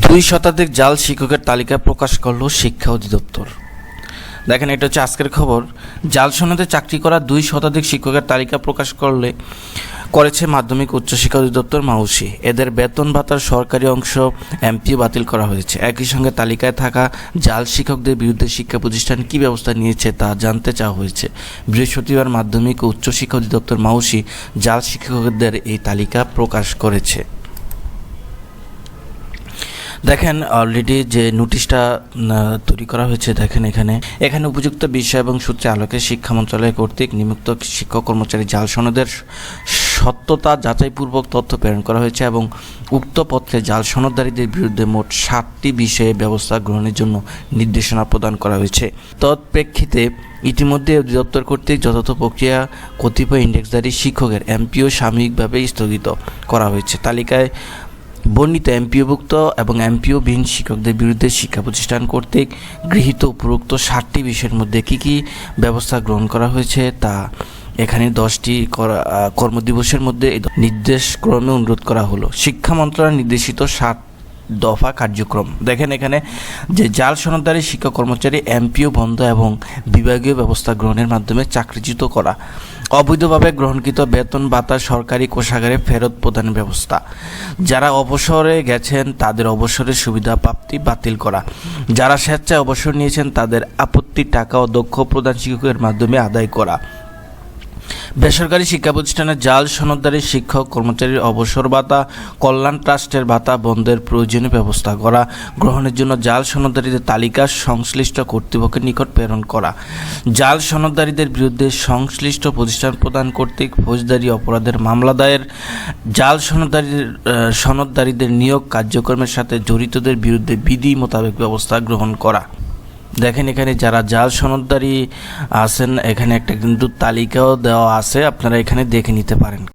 2 শতাধিক জাল শিক্ষকের তালিকা প্রকাশ করল শিক্ষা অধিদপ্তর। দেখেন, এটা হচ্ছে আজকের খবর। জাল সনদে চাকরি করা 2 শতাধিক শিক্ষকের তালিকা প্রকাশ করেছে মাধ্যমিক উচ্চ শিক্ষা অধিদপ্তর মাউসি। এদের বেতন ভাতার সরকারি অংশ এমপিও বাতিল করা হয়েছে। একই সঙ্গে তালিকায় থাকা জাল শিক্ষকদের বিরুদ্ধে শিক্ষা প্রতিষ্ঠান কী ব্যবস্থা নিয়েছে তা জানতে চাওয়া হয়েছে। বৃহস্পতিবার মাধ্যমিক ও উচ্চ শিক্ষা অধিদপ্তর মাউসি জাল শিক্ষকদের এই তালিকা প্রকাশ করেছে। দেখেন, অলরেডি যে নোটিশটা তৈরি করা হয়েছে, দেখেন এখানে উপযুক্ত বিষয় এবং সূত্রে আলোকে শিক্ষা মন্ত্রণালয় কর্তৃক নিযুক্ত শিক্ষক কর্মচারী জাল সনদের সত্যতা যাচাইপূর্বক তথ্য প্রেরণ করা হয়েছে এবং উক্ত পত্রে জাল সনদধারীদের বিরুদ্ধে মোট 7টি বিষয়ে ব্যবস্থা গ্রহণের জন্য নির্দেশনা প্রদান করা হয়েছে। তৎপ্রেক্ষিতে ইতিমধ্যে অধিদপ্তর কর্তৃক যথাযথ প্রক্রিয়া কতিপয় ইন্ডেক্সধারী শিক্ষকের এমপিও সাময়িকভাবে স্থগিত করা হয়েছে। তালিকায় বর্ণিত এমপিওভুক্ত এবং এমপিওবিহীন শিক্ষকদের বিরুদ্ধে শিক্ষা প্রতিষ্ঠান কর্তৃক গৃহীত উপরোক্ত 7টি বিষয়ের মধ্যে কী কী ব্যবস্থা গ্রহণ করা হয়েছে তা এখানে 10টি কর্মদিবসের মধ্যে নির্দেশক্রমে অনুরোধ করা হলো। শিক্ষা মন্ত্রণালয় নির্দেশিত 7 দফা কার্যক্রম। দেখেন, এখানে যে জাল সনদধারী শিক্ষক কর্মচারী এমপিও বন্ধ এবং বিভাগীয় ব্যবস্থা গ্রহণের মাধ্যমে চাকরিচ্যুত করা, অবৈধভাবে গ্রহণকৃত বেতন ভাতা সরকারি কোষাগারে ফেরত প্রদানের ব্যবস্থা, যারা অবসরে গেছেন তাদের অবসরের সুবিধা প্রাপ্তি বাতিল করা, যারা স্বেচ্ছায় অবসর নিয়েছেন তাদের আপত্তির টাকা ও দক্ষ প্রদান শিক্ষকের মাধ্যমে আদায় করা, বেসরকারি শিক্ষা প্রতিষ্ঠানের জাল সনদধারী শিক্ষক কর্মচারীর অবসর ভাতা, কল্যাণ ট্রাস্টের ভাতা বন্ধের প্রয়োজনীয় ব্যবস্থা করা, গ্রহণের জন্য জাল সনদধারীদের তালিকা সংশ্লিষ্ট কর্তৃপক্ষের নিকট প্রেরণ করা, জাল সনদধারীদের বিরুদ্ধে সংশ্লিষ্ট প্রতিষ্ঠান প্রদান কর্তৃক ফৌজদারি অপরাধের মামলা দায়ের, জাল সনদধারীদের নিয়োগ কার্যক্রমের সাথে জড়িতদের বিরুদ্ধে বিধি মোতাবেক ব্যবস্থা গ্রহণ করা। দেখেন, এখানে যারা জাল সনদধারী আছেন এখানে একটা কিন্তু তালিকাও দেওয়া আছে, আপনারা এখানে দেখে নিতে পারেন।